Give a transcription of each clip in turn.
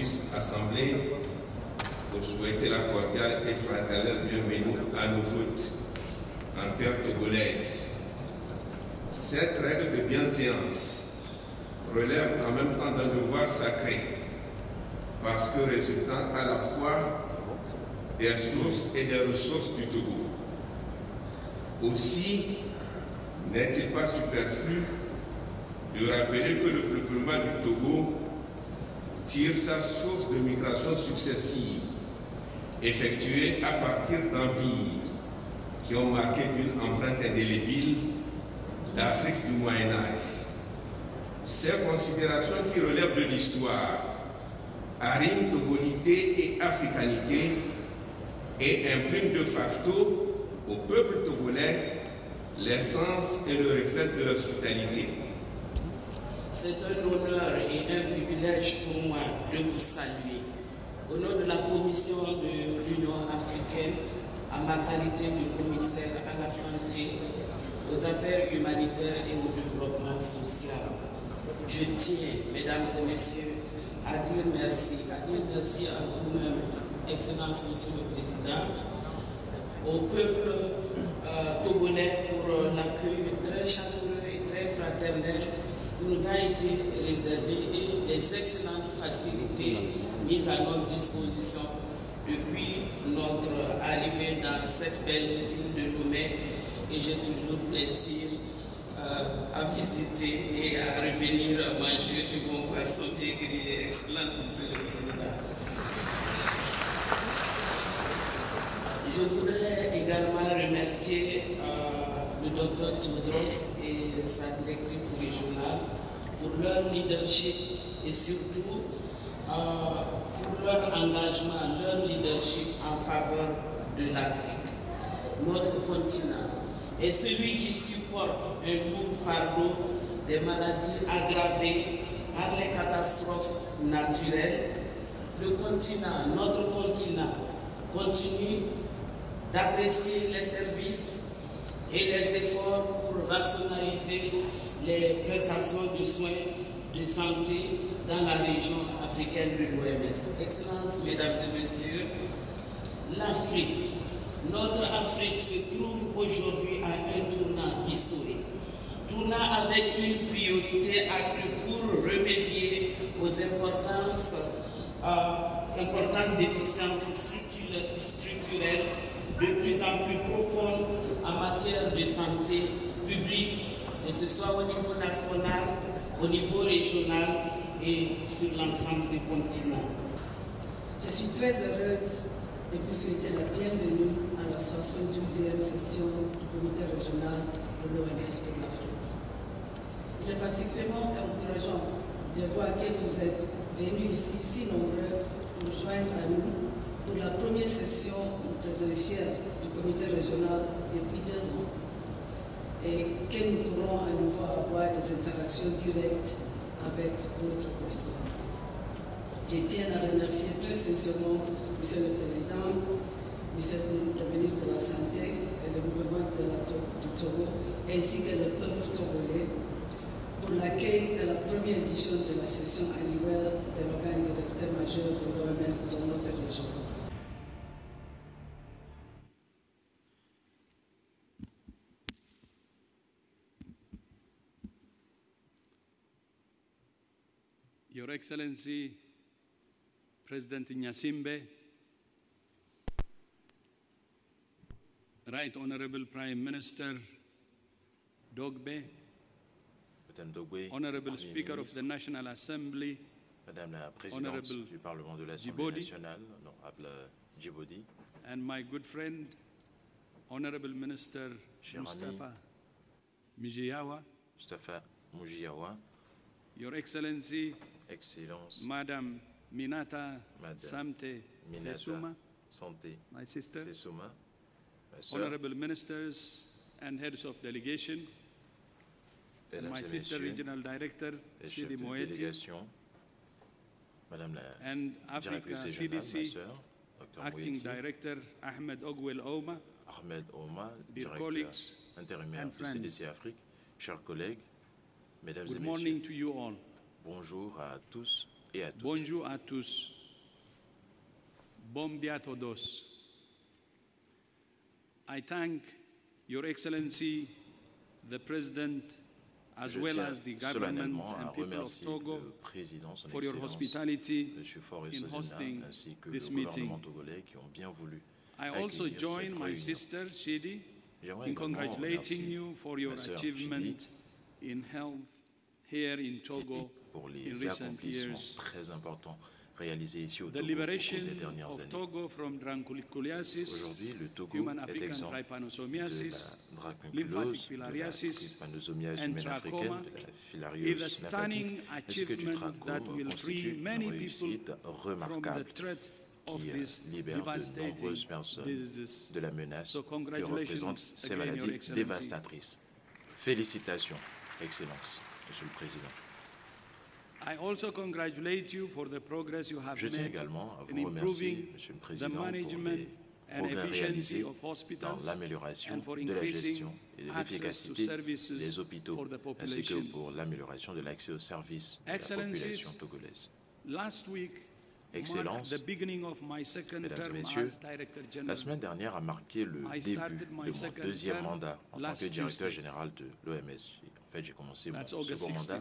illustre assemblée, pour souhaiter la cordiale et fraternelle bienvenue à nos hôtes en terre togolaise. Cette règle de bienséance relève en même temps d'un devoir sacré, parce que résultant à la fois des sources et des ressources du Togo. Aussi, n'est-il pas superflu de rappeler que le peuplement du Togo tire sa source de migration successive, effectuée à partir d'empires qui ont marqué d'une empreinte indélébile l'Afrique du Moyen-Âge. Ces considérations qui relèvent de l'histoire arriment togolité et africanité et impriment de facto au peuple togolais l'essence et le réflexe de l'hospitalité. C'est un honneur et un privilège pour moi de vous saluer. Au nom de la Commission de l'Union africaine, en ma qualité de commissaire à la santé, aux affaires humanitaires et au développement social, je tiens, mesdames et messieurs, à dire merci à vous-même, Excellence Monsieur le Président, au peuple togolais pour l'accueil très chaleureux et très fraternel qui nous a été réservé et les excellentes facilités mises à notre disposition depuis notre arrivée dans cette belle ville de Lomé, que j'ai toujours plaisir à visiter et à revenir manger du bon poisson bien grillé. Excellence, Monsieur le Président. Je voudrais également remercier le Dr Tewodros et sa directrice régionale pour leur leadership et surtout pour leur engagement, leur leadership en faveur de l'Afrique. Notre continent est celui qui supporte un lourd fardeau des maladies aggravées par les catastrophes naturelles. Le continent, notre continent, continue d'apprécier les services et les efforts pour rationaliser les prestations de soins de santé dans la région africaine de l'OMS. Excellences, mesdames et messieurs, l'Afrique, notre Afrique se trouve aujourd'hui à un tournant historique. Tournant avec une priorité accrue pour remédier aux importantes déficiences structurelles de plus en plus profondes en matière de santé publique, que ce soit au niveau national, au niveau régional et sur l'ensemble du continent. Je suis très heureuse de vous souhaiter la bienvenue à la 72e session du comité régional de l'OMS pour l'Afrique. Il est particulièrement encourageant de voir que vous êtes venus ici si nombreux pour joindre à nous pour la première session présentielle du comité régional depuis 2 ans et que nous pourrons à nouveau avoir des interactions directes avec d'autres questions. Je tiens à remercier très sincèrement Monsieur le Président, Monsieur le ministre de la Santé et le gouvernement du Togo, ainsi que le peuple togolais, pour l'accueil de la première édition de la session annuelle de l'organe directeur majeur de l'OMS dans notre région. Your Excellency, President Nyasimbe, Right Honorable Prime Minister Dogbe, Honorable Speaker of the National Assembly, Madame la Présidente du Parlement de l'Assemblée nationale, Honorable Djibouti, and my good friend, Honorable Minister Mustafa Mujiawa, Your Excellency, Excellence, Madam Minata Samte Sesuma, my sister, Sesuma, Honorable Ministers and Heads of Delegation, and my sister Regional Director, Shidi Moeti, Madame la and Africa Directrice Générale, CDC ma sœur, Dr. Acting Moeti, Director Ahmed Ogwel Oma, Ahmed Oma, dear Directeur colleagues intérimaire and du friends. CDC Afrique, chers collègues, Mesdames et Good Messieurs, morning to you all. bonjour à tous et à toutes. Bonjour à tous. Bom dia a todos. I thank Your Excellency, the President, as well as the government and people of Togo for your hospitality in hosting this meeting. I also join my sister, Shidi, in congratulating you for your achievement in health here in Togo in recent years. The liberation of Togo from dracunculiasis, human African trypanosomiasis, lymphatic filariasis, and trachoma is a stunning achievement that will free many people from the threat of these devastating diseases. So congratulations again, Your Excellency. Félicitations, Excellence, Monsieur le Président. I also congratulate you for the progress you have made in improving the management and efficiency of hospitals and for increasing access to services for the population. Excellencies, last week marked the beginning of my second term as Director General. La semaine dernière a marqué le début de mon deuxième mandat en tant que directeur général de l'OMS. En fait, j'ai commencé mon second mandat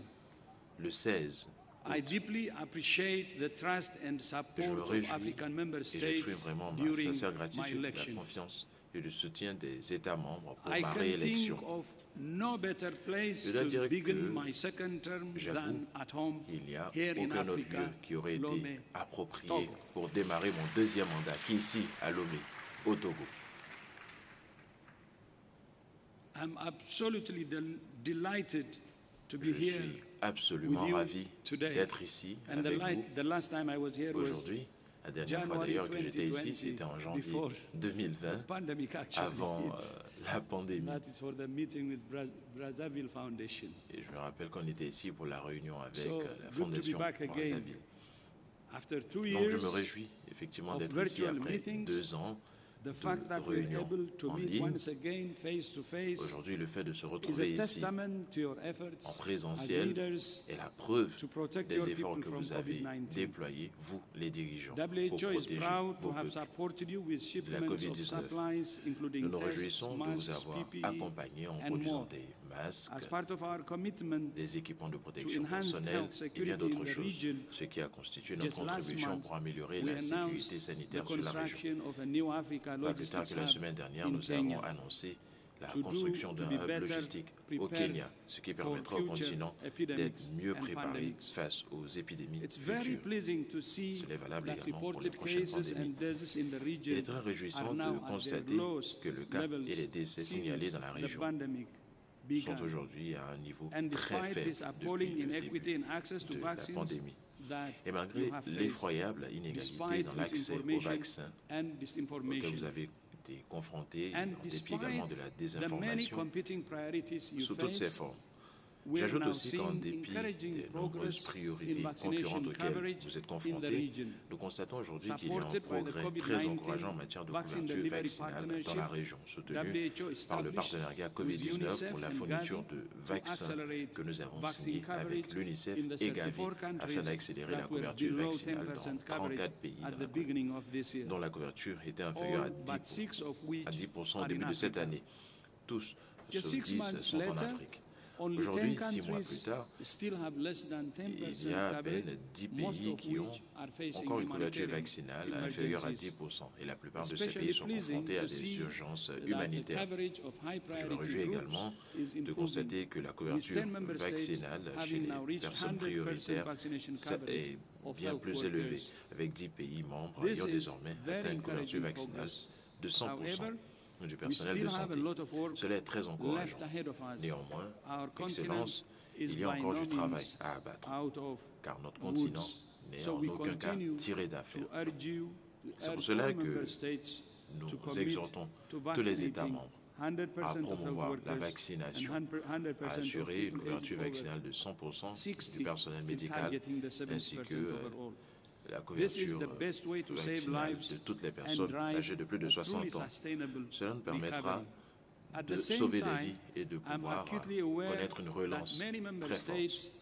le 16 août. I deeply appreciate the trust and support of African member states during my election. La confiance et le soutien des États membres pour I ma can réélection. think of no better place to begin my second term than at home Il n'y a here in aucun autre lieu Africa, qui aurait été Lomé, approprié Togo. pour démarrer mon deuxième mandat qu'ici, à Lomé, au Togo. I'm absolutely delighted to be Je here suis absolument with you ravi today. d'être ici And avec the last time I was here vous was aujourd'hui. La dernière fois January d'ailleurs que j'étais ici, 2020, c'était en janvier before 2020, the pandemic actually avant hit. la pandémie. That is for the meeting with Brazzaville Foundation. Et je me rappelle qu'on était ici pour la réunion avec So, la good to be Fondation back again. Brazzaville. After 2 Donc je years, me réjouis effectivement of d'être ici virtual après meetings, 2 ans the fact that de we're réunions able to en meet ligne. once again face to face Aujourd'hui, le fait de se is retrouver a ici testament to your en efforts as présentiel leaders est la preuve to protect des your efforts people que from vous avez COVID-19. déployés, vous les dirigeants, pour WHO is protéger proud to vos have peuples. supported you with La shipments of COVID-19. supplies, including Nous nous tests, réjouissons de vous masks, avoir PPE, accompagnés en and produisant more. des masques, As part of our commitment des équipements de to protection enhance personnelle health et bien security in d'autres the choses, region, ce qui a constitué just notre last contribution month, pour améliorer we la sécurité announced the sanitaire sur la région. construction of a new Africa Pas plus tard logistics que la hub semaine dernière, in nous Kenya avons annoncé la to construction d'un be hub better logistique au prepared Kenya, ce qui for permettra au future continent epidemics d'être mieux and préparé pandemics. face aux épidémies It's very futures. pleasing to see Cela est valable that également pour les reported prochaines cases pandémies. and deaths in the Il region est très réjouissant are de now at their constater lowest que le cas levels et les décès signalés since dans la the région pandemic sont began. aujourd'hui à un niveau And très despite faible this depuis appalling le inequity début in access to de la vaccines pandémie. that Et malgré you have faced, l'effroyable inégalité despite dans l'accès aux misinformation vaccins and auxquels disinformation, vous avez été confrontés, and en dépit également de la despite the many désinformation, competing priorities you sous toutes ses face, formes. we are J'ajoute now aussi qu'en seeing dépit encouraging des nombreuses progress in priorités vaccination concurrentes auxquelles coverage vous êtes in the confrontés, region. nous constatons aujourd'hui qu'il y a un Supported by the progrès très COVID-19 encourageant en matière de vaccine couverture delivery vaccinale dans partnership, la région, soutenu WHO par le established partenariat with COVID-19 UNICEF pour la and fourniture Gavi de to vaccins accelerate que nous avons vaccine signé avec coverage l'UNICEF in the et Gavi 34 afin countries d'accélérer la that were couverture below vaccinale 10% dans coverage 34 pays at dans the la beginning of this year, dont la couverture était inférieure à but 6 of which 10% au are début in de cette Africa. année. Tous, Just sauf 6 10, months sont en later, Afrique. only Aujourd'hui, 10 6 mois plus countries tard, still have less than 10% il y a à peine coverage, 10 most pays of qui ont which are facing encore une couverture humanitarian vaccinale inférieure à emergencies. 10%. Et la plupart de ces Especially pays sont pleasing confrontés à to des see urgences that the humanitaires. coverage of high Je me priority réjouis groups également is de improving, constater que la with couverture 10 member states vaccinale chez having les now reached personnes 100% prioritaires vaccination ça coverage est of bien health plus élevé, workers. avec 10 pays membres This ayant is désormais very atteint une couverture encouraging vaccinale progress. de 100% However, du we personnel still de have a santé. lot of work Cela est très encourageant. left ahead of us. Néanmoins, Our continent Excellence, is il y a by encore no du travail means à abattre, out of car notre woods. continent n'est So en we aucun cas continue tiré to d'affaire. urge you, C'est pour urge cela all que member states to Nous commit exhortons to tous les États vaccinating membres 100% à of health promouvoir la workers vaccination, and 100% à of assurer une people couverture aged vaccinale over de 100% 60, du personnel still médical, targeting the ainsi 70% que overall. la This is couverture the best way to save vaccinale lives de toutes les and personnes drive âgées de plus de a truly 60 ans. sustainable Cela nous permettra recovery. At de the same sauver des time, vies et de I'm pouvoir acutely aware connaître une relance that many member très states forte.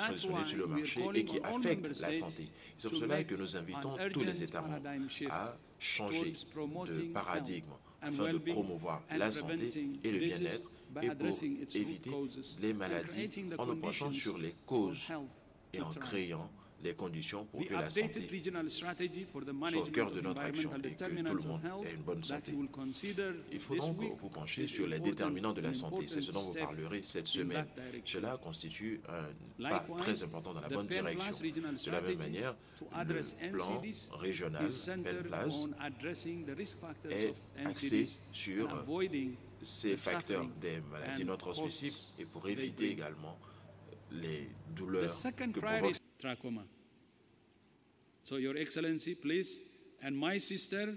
sont disponibles sur le marché et qui affectent la santé. C'est pour cela que nous invitons tous les États membres à changer de paradigme afin de promouvoir la santé et le bien-être et pour éviter les maladies en nous penchant sur les causes et en créant les conditions pour que la santé soit au cœur de notre action et que tout le monde ait une bonne santé. Il faut donc vous pencher sur les déterminants de la santé. C'est ce dont vous parlerez cette semaine. Cela constitue un pas très important dans la bonne direction. De la même manière, le plan régional PENPLAS est axé sur ces facteurs des maladies non transmissibles et pour éviter également les douleurs que provoque trachoma. So, Your Excellency, please, and my sister,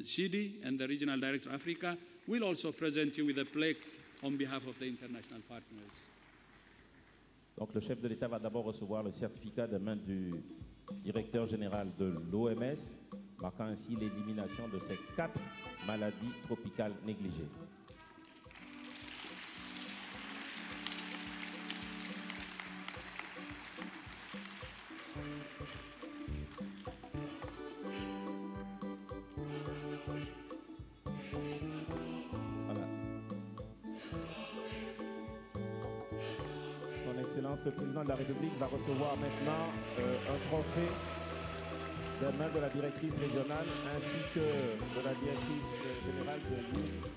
Shidi, and the Regional Director of Africa, will also present you with a plaque on behalf of the international partners. Donc, le chef de l'État va d'abord recevoir le certificat de main du directeur général de l'OMS, marquant ainsi l'élimination de ces 4 maladies tropicales négligées. Le président de la République va recevoir maintenant un trophée des mains de la directrice régionale ainsi que de la directrice générale de l'UNICEF.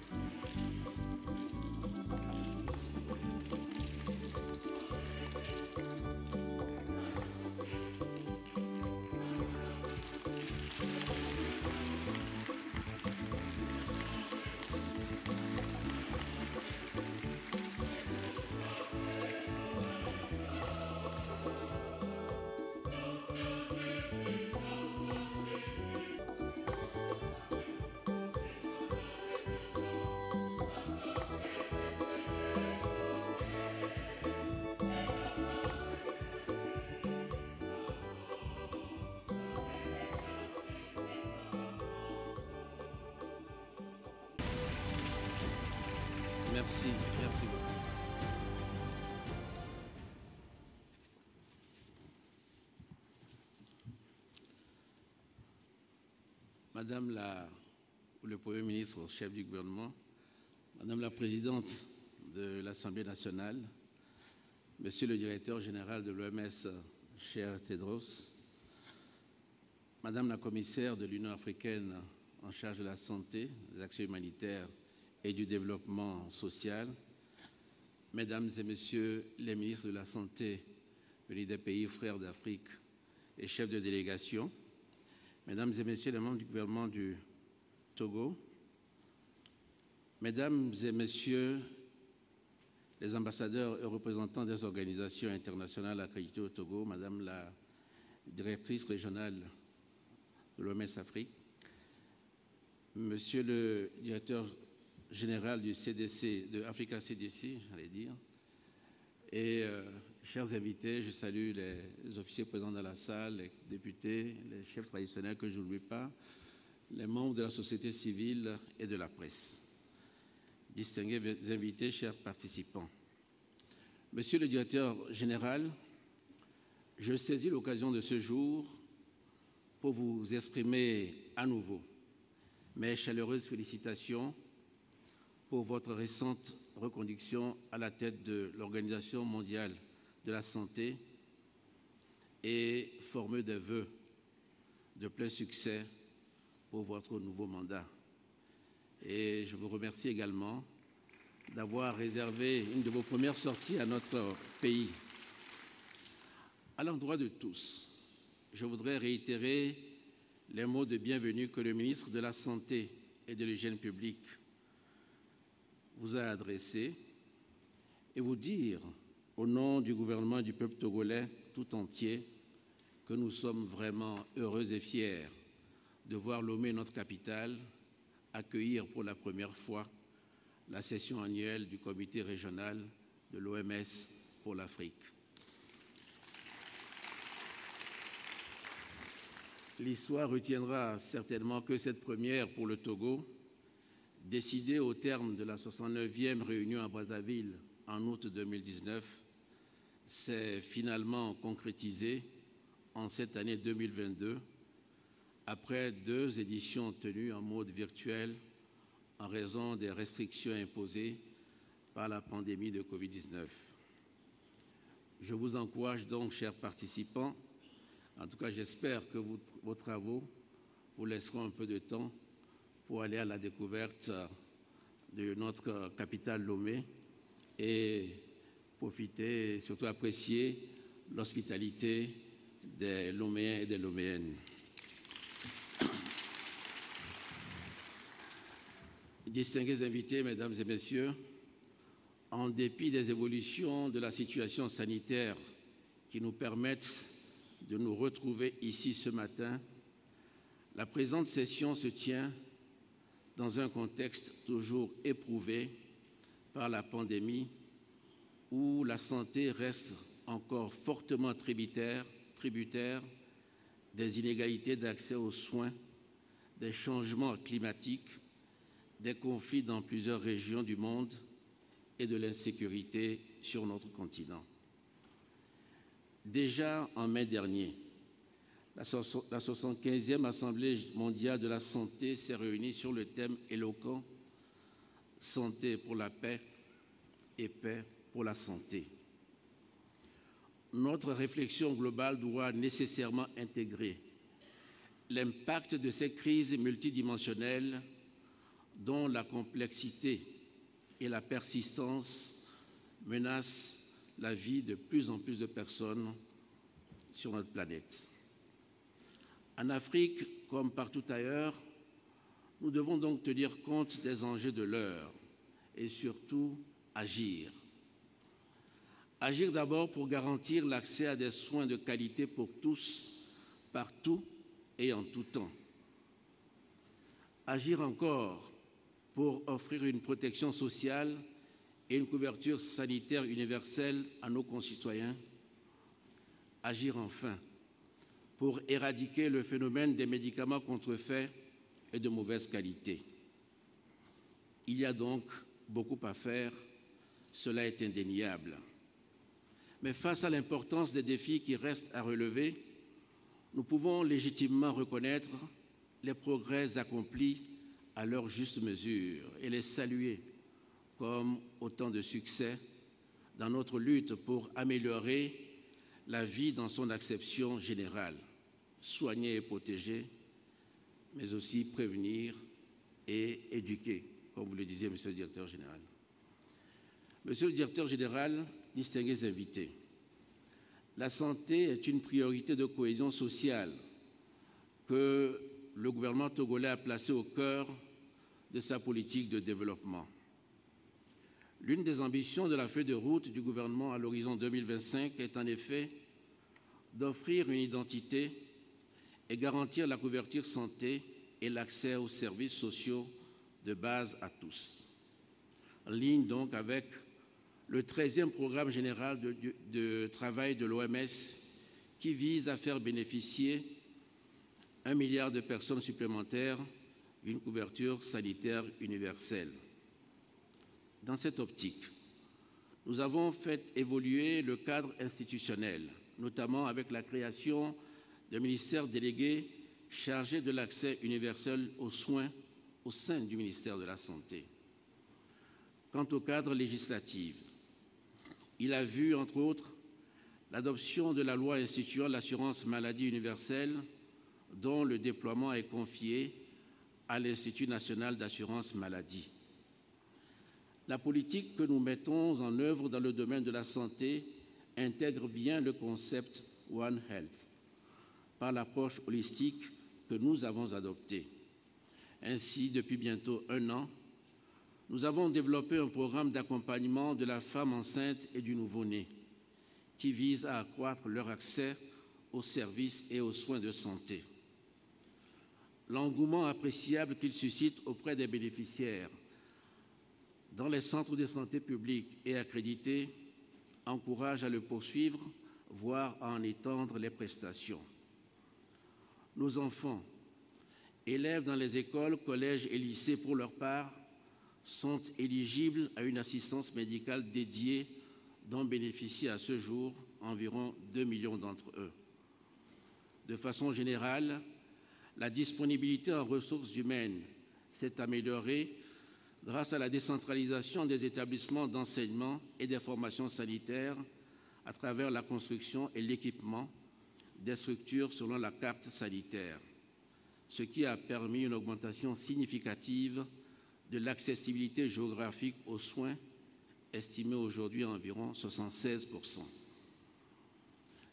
Merci beaucoup. Madame le Premier ministre, chef du gouvernement, Madame la Présidente de l'Assemblée nationale, Monsieur le Directeur général de l'OMS, cher Tedros, Madame la Commissaire de l'Union africaine en charge de la santé, des actions humanitaires et du développement social, Mesdames et Messieurs les ministres de la Santé venus des pays frères d'Afrique et chefs de délégation, Mesdames et Messieurs les membres du gouvernement du Togo, Mesdames et Messieurs les ambassadeurs et représentants des organisations internationales accréditées au Togo, Madame la directrice régionale de l'OMS Afrique, Monsieur le directeur général du CDC, de Africa CDC, j'allais dire, et chers invités, je salue les officiers présents dans la salle, les députés, les chefs traditionnels que je n'oublie pas, les membres de la société civile et de la presse. Distingués invités, chers participants. Monsieur le directeur général, je saisis l'occasion de ce jour pour vous exprimer à nouveau mes chaleureuses félicitations pour votre récente reconduction à la tête de l'Organisation mondiale de la santé et formeux des vœux de plein succès pour votre nouveau mandat. Et je vous remercie également d'avoir réservé une de vos premières sorties à notre pays. À l'endroit de tous, je voudrais réitérer les mots de bienvenue que le ministre de la Santé et de l'Hygiène publique vous a adressés et vous dire, au nom du gouvernement et du peuple togolais tout entier, que nous sommes vraiment heureux et fiers de voir Lomé, notre capitale, accueillir pour la première fois la session annuelle du comité régional de l'OMS pour l'Afrique. L'histoire retiendra certainement que cette première pour le Togo, décidée au terme de la 69e réunion à Brazzaville en août 2019, s'est finalement concrétisée en cette année 2022, après 2 éditions tenues en mode virtuel en raison des restrictions imposées par la pandémie de Covid-19. Je vous encourage donc, chers participants, en tout cas j'espère que vos travaux vous laisseront un peu de temps pour aller à la découverte de notre capitale Lomé et profiter et surtout apprécier l'hospitalité des Loméens et des Loméennes. Distingués invités, mesdames et messieurs, en dépit des évolutions de la situation sanitaire qui nous permettent de nous retrouver ici ce matin, la présente session se tient dans un contexte toujours éprouvé par la pandémie où la santé reste encore fortement tributaire des inégalités d'accès aux soins, des changements climatiques, des conflits dans plusieurs régions du monde et de l'insécurité sur notre continent. Déjà en mai dernier, la 75e Assemblée mondiale de la santé s'est réunie sur le thème éloquent « Santé pour la paix et paix pour la santé ». Notre réflexion globale doit nécessairement intégrer l'impact de ces crises multidimensionnelles dont la complexité et la persistance menacent la vie de plus en plus de personnes sur notre planète. En Afrique, comme partout ailleurs, nous devons donc tenir compte des enjeux de l'heure et surtout agir. Agir d'abord pour garantir l'accès à des soins de qualité pour tous, partout et en tout temps. Agir encore pour offrir une protection sociale et une couverture sanitaire universelle à nos concitoyens. Agir enfin pour éradiquer le phénomène des médicaments contrefaits et de mauvaise qualité. Il y a donc beaucoup à faire, cela est indéniable. Mais face à l'importance des défis qui restent à relever, nous pouvons légitimement reconnaître les progrès accomplis à leur juste mesure et les saluer comme autant de succès dans notre lutte pour améliorer la vie dans son acception générale, soigner et protéger, mais aussi prévenir et éduquer, comme vous le disiez, Monsieur le Directeur général. Monsieur le Directeur général, distingués invités, la santé est une priorité de cohésion sociale que le gouvernement togolais a placée au cœur de sa politique de développement. L'une des ambitions de la feuille de route du gouvernement à l'horizon 2025 est en effet d'offrir une identité et garantir la couverture santé et l'accès aux services sociaux de base à tous. En ligne donc avec le 13e programme général de travail de l'OMS qui vise à faire bénéficier 1 milliard de personnes supplémentaires d'une couverture sanitaire universelle. Dans cette optique, nous avons fait évoluer le cadre institutionnel, notamment avec la création d'un ministère délégué chargé de l'accès universel aux soins au sein du ministère de la Santé. Quant au cadre législatif, il a vu, entre autres, l'adoption de la loi instituant l'assurance maladie universelle, dont le déploiement est confié à l'Institut national d'assurance maladie. La politique que nous mettons en œuvre dans le domaine de la santé intègre bien le concept One Health par l'approche holistique que nous avons adoptée. Ainsi, depuis bientôt 1 an, nous avons développé un programme d'accompagnement de la femme enceinte et du nouveau-né qui vise à accroître leur accès aux services et aux soins de santé. L'engouement appréciable qu'il suscite auprès des bénéficiaires dans les centres de santé publics et accrédités encourage à le poursuivre, voire à en étendre les prestations. Nos enfants, élèves dans les écoles, collèges et lycées pour leur part, sont éligibles à une assistance médicale dédiée dont bénéficient à ce jour environ 2 millions d'entre eux. De façon générale, la disponibilité en ressources humaines s'est améliorée grâce à la décentralisation des établissements d'enseignement et des formations sanitaires à travers la construction et l'équipement des structures selon la carte sanitaire, ce qui a permis une augmentation significative de l'accessibilité géographique aux soins, estimée aujourd'hui à environ 76%.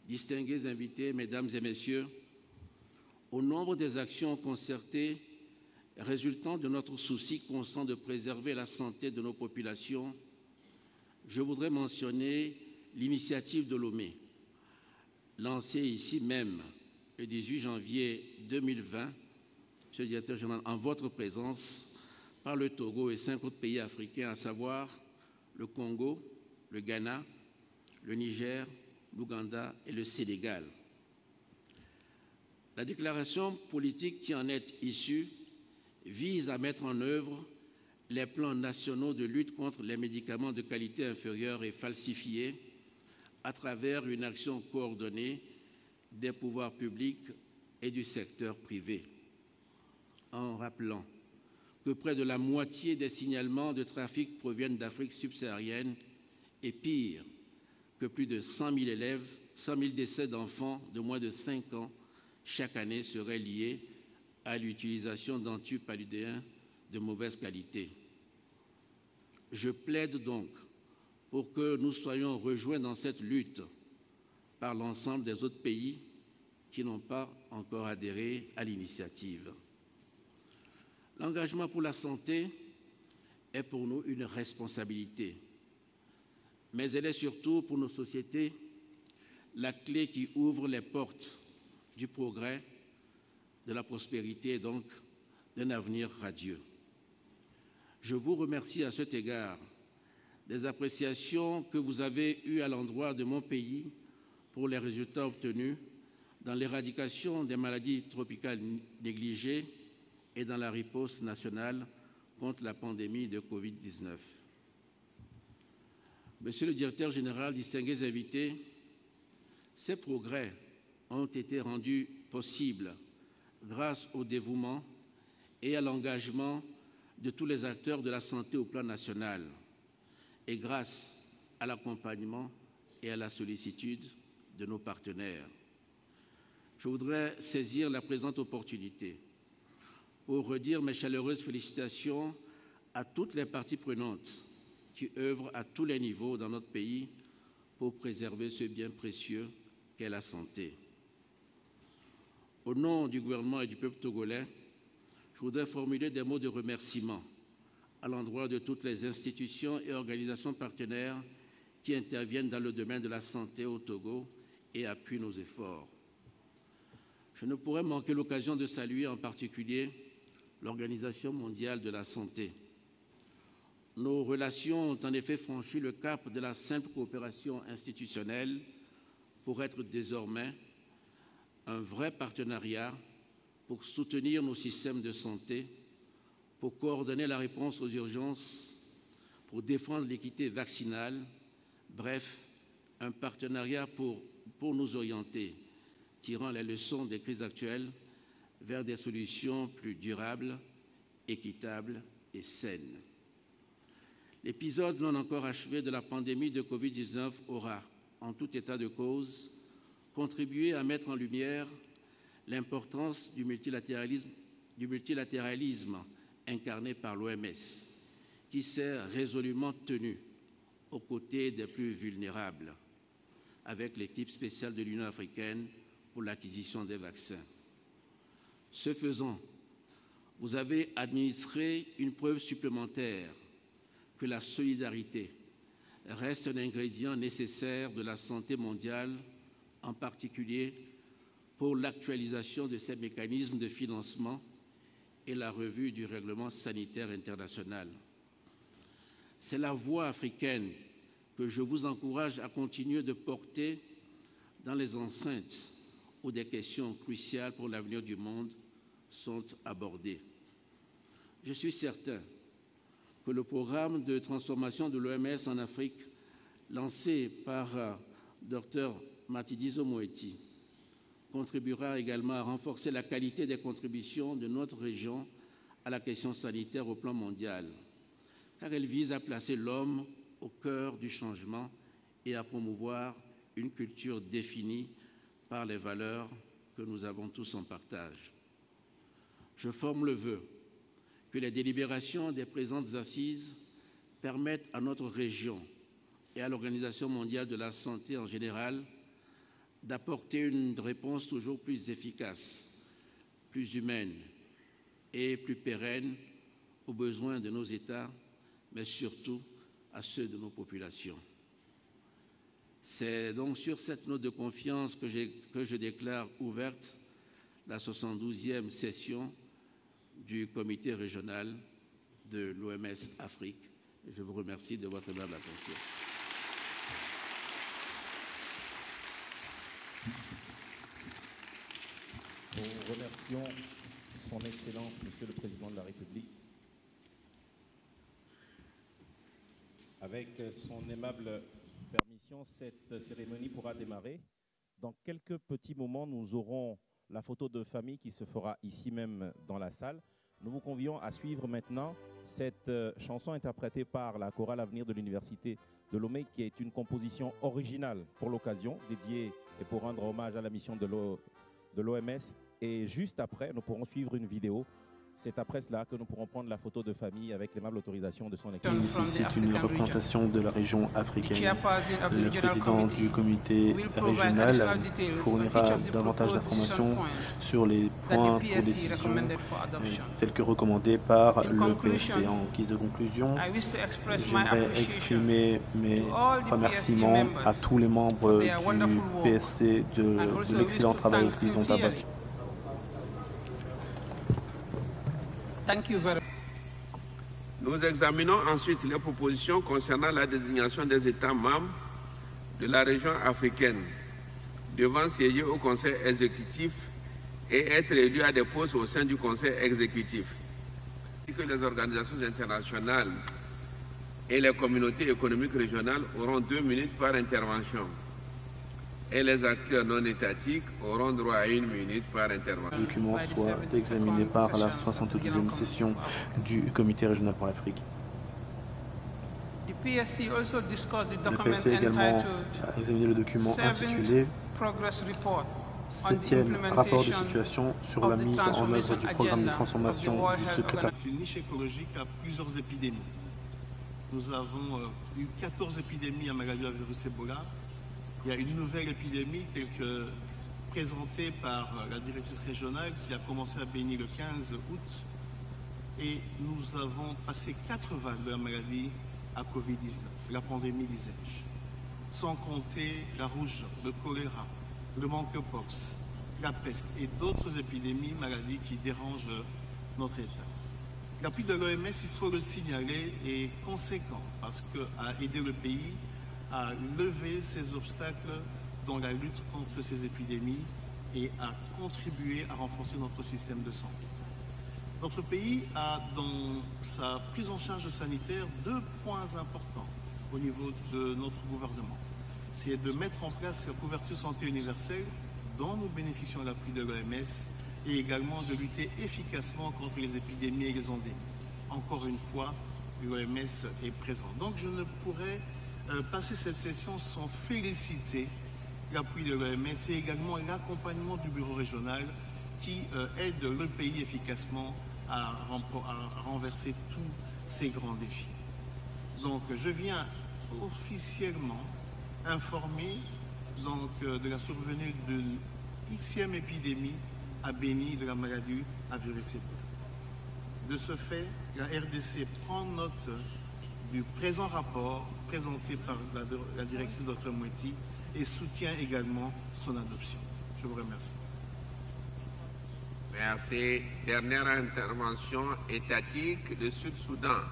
Distingués invités, mesdames et messieurs, au nombre des actions concertées résultant de notre souci constant de préserver la santé de nos populations, je voudrais mentionner l'initiative de Lomé, lancée ici même le 18 janvier 2020, Monsieur le Directeur général, en votre présence, par le Togo et 5 autres pays africains, à savoir le Congo, le Ghana, le Niger, l'Ouganda et le Sénégal. La déclaration politique qui en est issue vise à mettre en œuvre les plans nationaux de lutte contre les médicaments de qualité inférieure et falsifiés à travers une action coordonnée des pouvoirs publics et du secteur privé, en rappelant que près de la moitié des signalements de trafic proviennent d'Afrique subsaharienne et pire, que plus de 100 000 décès d'enfants de moins de 5 ans chaque année seraient liés à l'utilisation d'antipaludéens de mauvaise qualité. Je plaide donc pour que nous soyons rejoints dans cette lutte par l'ensemble des autres pays qui n'ont pas encore adhéré à l'initiative. L'engagement pour la santé est pour nous une responsabilité, mais elle est surtout pour nos sociétés la clé qui ouvre les portes du progrès, de la prospérité et donc d'un avenir radieux. Je vous remercie à cet égard des appréciations que vous avez eues à l'endroit de mon pays pour les résultats obtenus dans l'éradication des maladies tropicales négligées et dans la riposte nationale contre la pandémie de Covid-19. Monsieur le Directeur général, distingués invités, ces progrès ont été rendus possibles grâce au dévouement et à l'engagement de tous les acteurs de la santé au plan national et grâce à l'accompagnement et à la sollicitude de nos partenaires. Je voudrais saisir la présente opportunité pour redire mes chaleureuses félicitations à toutes les parties prenantes qui œuvrent à tous les niveaux dans notre pays pour préserver ce bien précieux qu'est la santé. Au nom du gouvernement et du peuple togolais, je voudrais formuler des mots de remerciement à l'endroit de toutes les institutions et organisations partenaires qui interviennent dans le domaine de la santé au Togo et appuient nos efforts. Je ne pourrais manquer l'occasion de saluer en particulier l'Organisation mondiale de la santé. Nos relations ont en effet franchi le cap de la simple coopération institutionnelle pour être désormais un vrai partenariat pour soutenir nos systèmes de santé, pour coordonner la réponse aux urgences, pour défendre l'équité vaccinale, bref, un partenariat pour nous orienter, tirant les leçons des crises actuelles vers des solutions plus durables, équitables et saines. L'épisode non encore achevé de la pandémie de Covid-19 aura, en tout état de cause, contribué à mettre en lumière l'importance du multilatéralisme incarné par l'OMS, qui s'est résolument tenu aux côtés des plus vulnérables, avec l'équipe spéciale de l'Union africaine pour l'acquisition des vaccins. Ce faisant, vous avez administré une preuve supplémentaire que la solidarité reste un ingrédient nécessaire de la santé mondiale, en particulier pour l'actualisation de ces mécanismes de financement et la revue du règlement sanitaire international. C'est la voix africaine que je vous encourage à continuer de porter dans les enceintes où des questions cruciales pour l'avenir du monde sont abordées. Je suis certain que le programme de transformation de l'OMS en Afrique, lancé par Dr Matshidiso Moeti, contribuera également à renforcer la qualité des contributions de notre région à la question sanitaire au plan mondial, car elle vise à placer l'homme au cœur du changement et à promouvoir une culture définie par les valeurs que nous avons tous en partage. Je forme le vœu que les délibérations des présentes assises permettent à notre région et à l'Organisation mondiale de la santé en général d'apporter une réponse toujours plus efficace, plus humaine et plus pérenne aux besoins de nos États, mais surtout à ceux de nos populations. C'est donc sur cette note de confiance que je déclare ouverte la 72e session du comité régional de l'OMS Afrique. Je vous remercie de votre aimable attention. Nous remercions son Excellence, Monsieur le Président de la République. Avec son aimable permission, cette cérémonie pourra démarrer. Dans quelques petits moments, nous aurons la photo de famille qui se fera ici même dans la salle. Nous vous convions à suivre maintenant cette chanson interprétée par la chorale Avenir de l'Université de Lomé, qui est une composition originale pour l'occasion, dédiée et pour rendre hommage à la mission de l'OMS. Et juste après, nous pourrons suivre une vidéo. C'est après cela que nous pourrons prendre la photo de famille avec l'aimable autorisation de son Excellence. C'est une représentation de la région africaine. Le président du comité régional fournira davantage d'informations sur les points pour décision tels que recommandés par le PSC. En guise de conclusion, j'aimerais exprimer mes remerciements à tous les membres du PSC de l'excellent travail qu'ils ont abattu. Nous examinons ensuite les propositions concernant la désignation des États membres de la région africaine devant siéger au Conseil exécutif et être élus à des postes au sein du Conseil exécutif. Que les organisations internationales et les communautés économiques régionales auront 2 minutes par intervention. Et les acteurs non étatiques auront droit à 1 minute par intervention. Le document soit examiné par la 72e session du comité régional pour l'Afrique. Le PSC a également examiné le document intitulé 7e rapport de situation sur la mise en œuvre du programme de transformation du secrétariat. Une niche écologique à plusieurs épidémies. Nous avons eu 14 épidémies à Magadou à virus Ebola. Il y a une nouvelle épidémie telle que présentée par la directrice régionale qui a commencé à Béni le 15 août. Et nous avons passé 4 vagues de la maladie à Covid-19, la pandémie disais-je. Sans compter la rougeole, le choléra, le monkeypox, la peste et d'autres épidémies, maladies qui dérangent notre État. L'appui de l'OMS, il faut le signaler, est conséquent parce qu'a aidé le pays à lever ces obstacles dans la lutte contre ces épidémies et à contribuer à renforcer notre système de santé. Notre pays a dans sa prise en charge sanitaire 2 points importants au niveau de notre gouvernement. C'est de mettre en place la couverture santé universelle dont nous bénéficions de l'appui de l'OMS et également de lutter efficacement contre les épidémies et les endémies. Encore une fois, l'OMS est présent. Donc je ne pourrais passer cette session sans féliciter l'appui de l'OMS et également l'accompagnement du bureau régional qui aide le pays efficacement à renverser tous ces grands défis. Donc je viens officiellement informer de la survenue d'une Xème épidémie à Béni de la maladie à virus Ebola. De ce fait, la RDC prend note du présent rapport présenté par la directrice Dr Moueti et soutient également son adoption. Je vous remercie. Merci. Dernière intervention étatique de Sud-Soudan.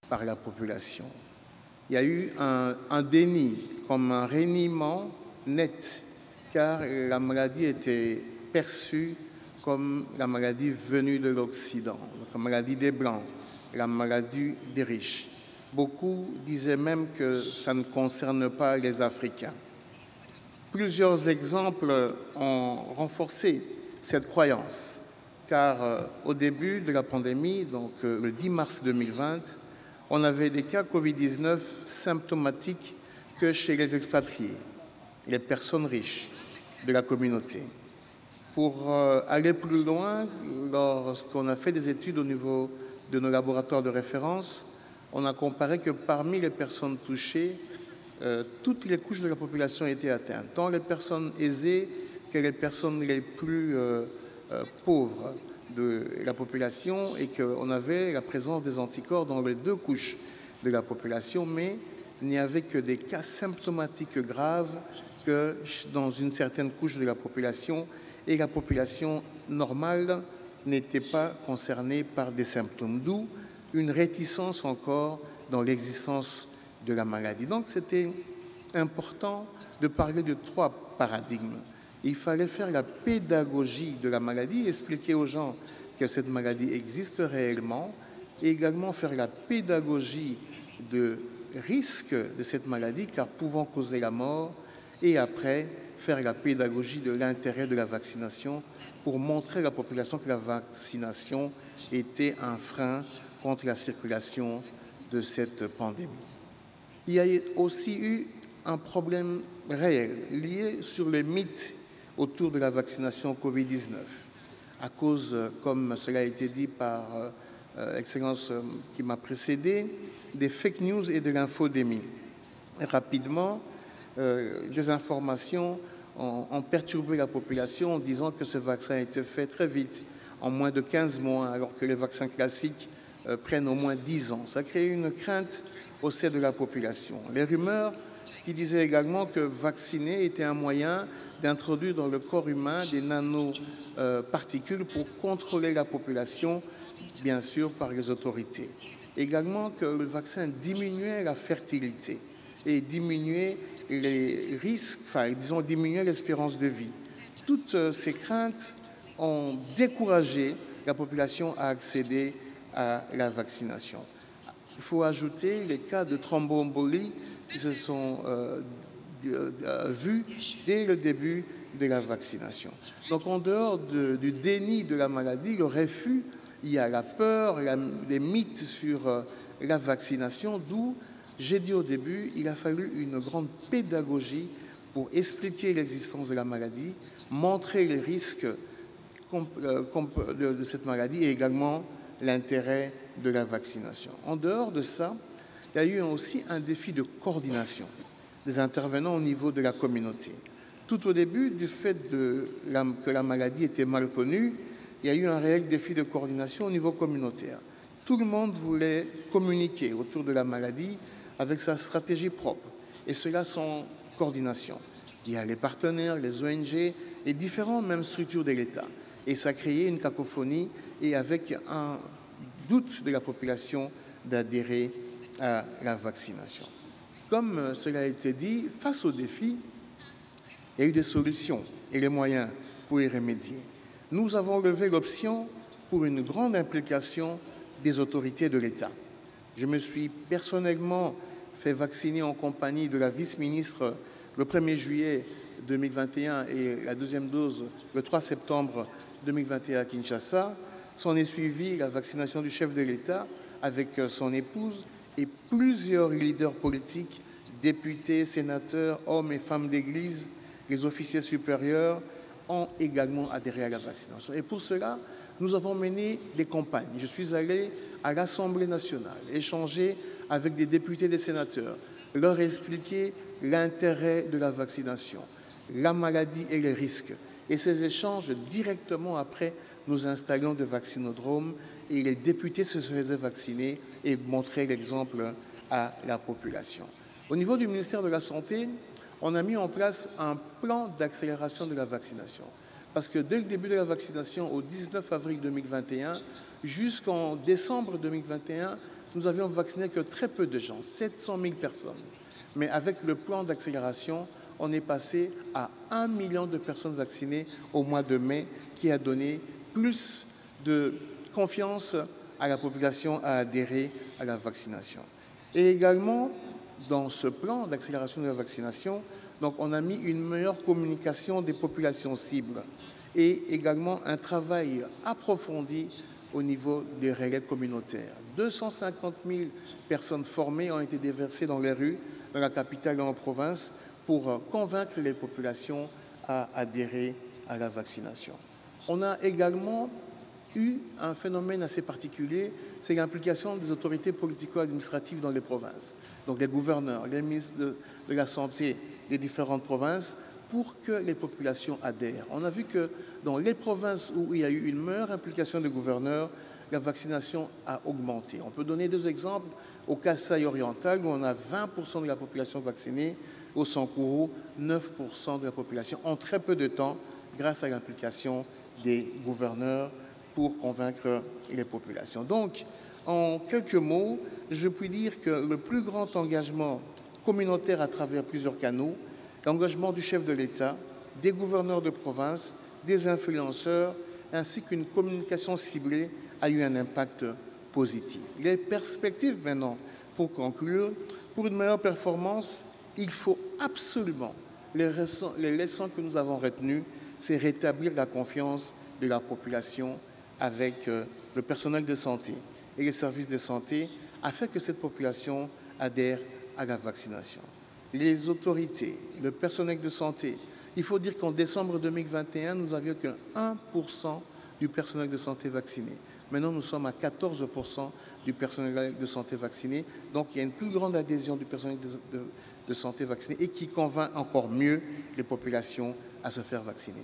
par la population. Il y a eu un déni, comme un reniement net, car la maladie était perçue comme la maladie venue de l'Occident, la maladie des Blancs, la maladie des riches. Beaucoup disaient même que ça ne concerne pas les Africains. Plusieurs exemples ont renforcé cette croyance, car au début de la pandémie, donc le 10 mars 2020, on avait des cas Covid-19 symptomatiques que chez les expatriés, les personnes riches de la communauté. Pour aller plus loin, lorsqu'on a fait des études au niveau de nos laboratoires de référence, on a comparé que parmi les personnes touchées, toutes les couches de la population étaient atteintes, tant les personnes aisées que les personnes les plus pauvres de la population, et qu'on avait la présence des anticorps dans les deux couches de la population, mais il n'y avait que des cas symptomatiques graves que dans une certaine couche de la population, et la population normale n'était pas concernée par des symptômes, d'où une réticence encore dans l'existence de la maladie. Donc c'était important de parler de trois paradigmes. Il fallait faire la pédagogie de la maladie, expliquer aux gens que cette maladie existe réellement, et également faire la pédagogie de risque de cette maladie, car pouvant causer la mort, et après faire la pédagogie de l'intérêt de la vaccination pour montrer à la population que la vaccination était un frein contre la circulation de cette pandémie. Il y a aussi eu un problème réel lié sur les mythes autour de la vaccination Covid-19, à cause, comme cela a été dit par l'excellence qui m'a précédé, des fake news et de l'infodémie. Rapidement, des informations ont perturbé la population en disant que ce vaccin a été fait très vite, en moins de 15 mois, alors que les vaccins classiques prennent au moins 10 ans. Ça a créé une crainte au sein de la population. Les rumeurs qui disaient également que vacciner était un moyen d'introduire dans le corps humain des nanoparticules pour contrôler la population, bien sûr par les autorités. Également que le vaccin diminuait la fertilité et diminuait les risques, enfin disons diminuait l'espérance de vie. Toutes ces craintes ont découragé la population à accéder à la vaccination. Il faut ajouter les cas de thromboembolie qui se sont vus dès le début de la vaccination. Donc en dehors du déni de la maladie, le refus, il y a la peur, les mythes sur la vaccination, d'où j'ai dit au début, il a fallu une grande pédagogie pour expliquer l'existence de la maladie, montrer les risques de cette maladie et également l'intérêt de la vaccination. En dehors de ça, il y a eu aussi un défi de coordination des intervenants au niveau de la communauté. Tout au début, du fait que la maladie était mal connue, il y a eu un réel défi de coordination au niveau communautaire. Tout le monde voulait communiquer autour de la maladie avec sa stratégie propre, et cela sans coordination. Il y a les partenaires, les ONG et différentes mêmes structures de l'État. Et ça a créé une cacophonie et avec un doute de la population d'adhérer à la vaccination. Comme cela a été dit, face aux défis, il y a eu des solutions et les moyens pour y remédier. Nous avons levé l'option pour une grande implication des autorités de l'État. Je me suis personnellement fait vacciner en compagnie de la vice-ministre le 1er juillet 2021 et la deuxième dose le 3 septembre 2021 à Kinshasa. S'en est suivi la vaccination du chef de l'État avec son épouse et plusieurs leaders politiques, députés, sénateurs, hommes et femmes d'église, les officiers supérieurs ont également adhéré à la vaccination. Et pour cela, nous avons mené des campagnes. Je suis allé à l'Assemblée nationale, échanger avec des députés, des sénateurs, leur expliquer l'intérêt de la vaccination, la maladie et les risques. Et ces échanges, directement après, nous installions des vaccinodromes et les députés se faisaient vacciner et montraient l'exemple à la population. Au niveau du ministère de la Santé, on a mis en place un plan d'accélération de la vaccination. Parce que dès le début de la vaccination, au 19 avril 2021, jusqu'en décembre 2021, nous avions vacciné que très peu de gens, 700 000 personnes. Mais avec le plan d'accélération, on est passé à 1 million de personnes vaccinées au mois de mai, qui a donné plus de confiance à la population à adhérer à la vaccination. Et également, dans ce plan d'accélération de la vaccination, donc on a mis une meilleure communication des populations cibles et également un travail approfondi au niveau des relais communautaires. 250 000 personnes formées ont été déversées dans les rues, dans la capitale et en province, pour convaincre les populations à adhérer à la vaccination. On a également eu un phénomène assez particulier, c'est l'implication des autorités politico-administratives dans les provinces. Donc les gouverneurs, les ministres de la Santé des différentes provinces, pour que les populations adhèrent. On a vu que dans les provinces où il y a eu une meilleure implication des gouverneurs, la vaccination a augmenté. On peut donner deux exemples. Au Kasaï oriental, où on a 20% de la population vaccinée, au Sankuru, 9% de la population, en très peu de temps, grâce à l'implication des gouverneurs pour convaincre les populations. Donc, en quelques mots, je puis dire que le plus grand engagement communautaire à travers plusieurs canaux, l'engagement du chef de l'État, des gouverneurs de province, des influenceurs, ainsi qu'une communication ciblée a eu un impact positif. Les perspectives maintenant, pour conclure, pour une meilleure performance, il faut absolument, les leçons que nous avons retenues, c'est rétablir la confiance de la population avec le personnel de santé et les services de santé afin que cette population adhère à la vaccination. Les autorités, le personnel de santé, il faut dire qu'en décembre 2021, nous n'avions que 1% du personnel de santé vacciné. Maintenant, nous sommes à 14% du personnel de santé vacciné. Donc, il y a une plus grande adhésion du personnel de santé vacciné et qui convainc encore mieux les populations à se faire vacciner.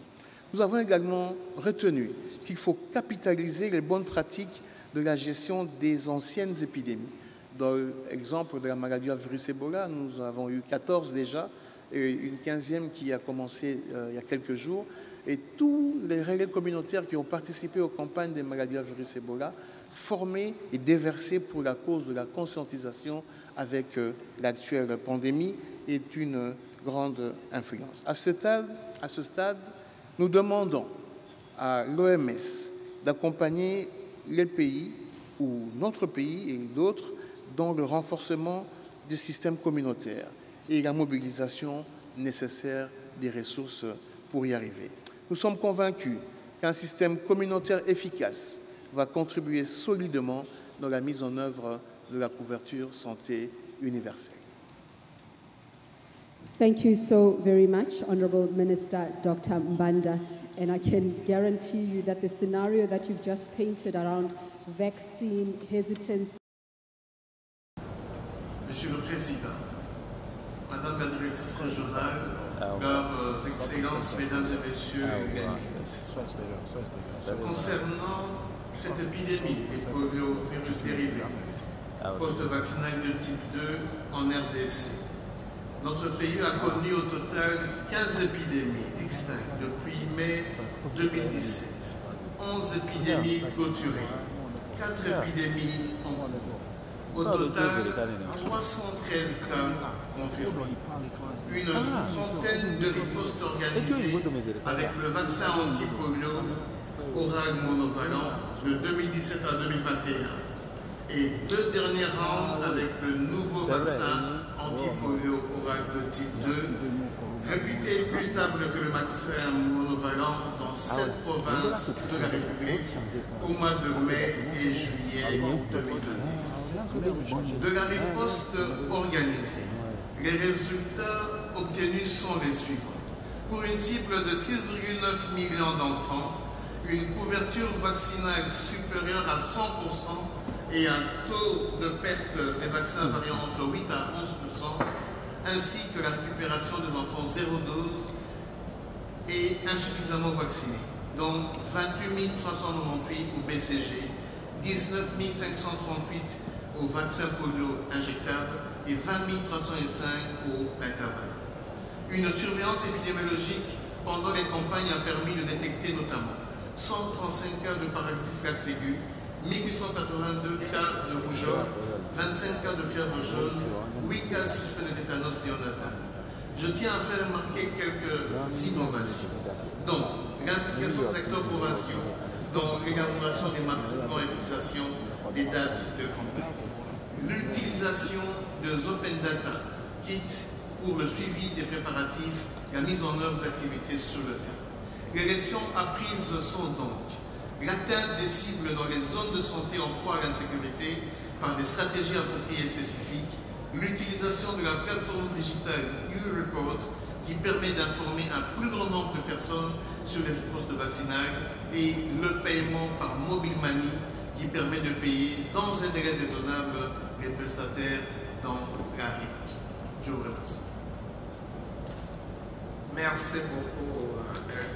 Nous avons également retenu qu'il faut capitaliser les bonnes pratiques de la gestion des anciennes épidémies. Dans l'exemple de la maladie à virus Ebola, nous avons eu 14 déjà, et une 15e qui a commencé il y a quelques jours. Et tous les relais communautaires qui ont participé aux campagnes des maladies à virus Ebola, formés et déversés pour la cause de la conscientisation avec l'actuelle pandémie, est une grande influence. À ce stade, nous demandons à l'OMS d'accompagner les pays, ou notre pays et d'autres, dans le renforcement des systèmes communautaires et la mobilisation nécessaire des ressources pour y arriver. Nous sommes convaincus qu'un système communautaire efficace va contribuer solidement dans la mise en œuvre de la couverture santé universelle. Thank you so very much, Honorable Minister Dr. Mbanda. And I can guarantee you that the scenario that you've just painted around vaccine hesitance. Monsieur le Président, Madame la Directrice régionale, leurs Excellences, Mesdames et Messieurs les ministres, concernant cette épidémie des poliovirus dérivés, poste vaccinal de type 2 en RDC, notre pays a connu au total 15 épidémies distinctes depuis mai 2017, 11 épidémies clôturées, 4 épidémies en cours. Au total, 313 cas confirmés. Une trentaine de ripostes organisées avec le vaccin anti-polio oral monovalent de 2017 à 2021 et 2 derniers rounds avec le nouveau vaccin anti-polio oral de type 2, réputé plus stable que le vaccin monovalent dans 7 provinces de la République au mois de mai et juillet 2022. De la riposte organisée, les résultats obtenus sont les suivants. Pour une cible de 6,9 millions d'enfants, une couverture vaccinale supérieure à 100% et un taux de perte des vaccins variant entre 8 à 11%, ainsi que la récupération des enfants 0 dose et insuffisamment vaccinés, dont 28 398 au BCG, 19 538 au vaccin polio injectable et 20 305 au Pentavac. Une surveillance épidémiologique pendant les campagnes a permis de détecter notamment 135 cas de paralysie flax aiguë, 1882 cas de rougeole, 25 cas de fièvre jaune, 8 cas suspects de tétanos néonatal. Je tiens à faire remarquer quelques innovations, dont l'implication des acteurs provinciaux dans l'élaboration des macro-plans et fixation des dates de campagne, l'utilisation des open data kits pour le suivi des préparatifs, la mise en œuvre des activités sur le terrain. Les leçons apprises sont donc l'atteinte des cibles dans les zones de santé en proie à l'insécurité par des stratégies appropriées et spécifiques, l'utilisation de la plateforme digitale U-Report qui permet d'informer un plus grand nombre de personnes sur les postes vaccinales et le paiement par mobile money qui permet de payer dans un délai raisonnable les prestataires dans la riposte. Je vous remercie. Merci beaucoup, Hervé.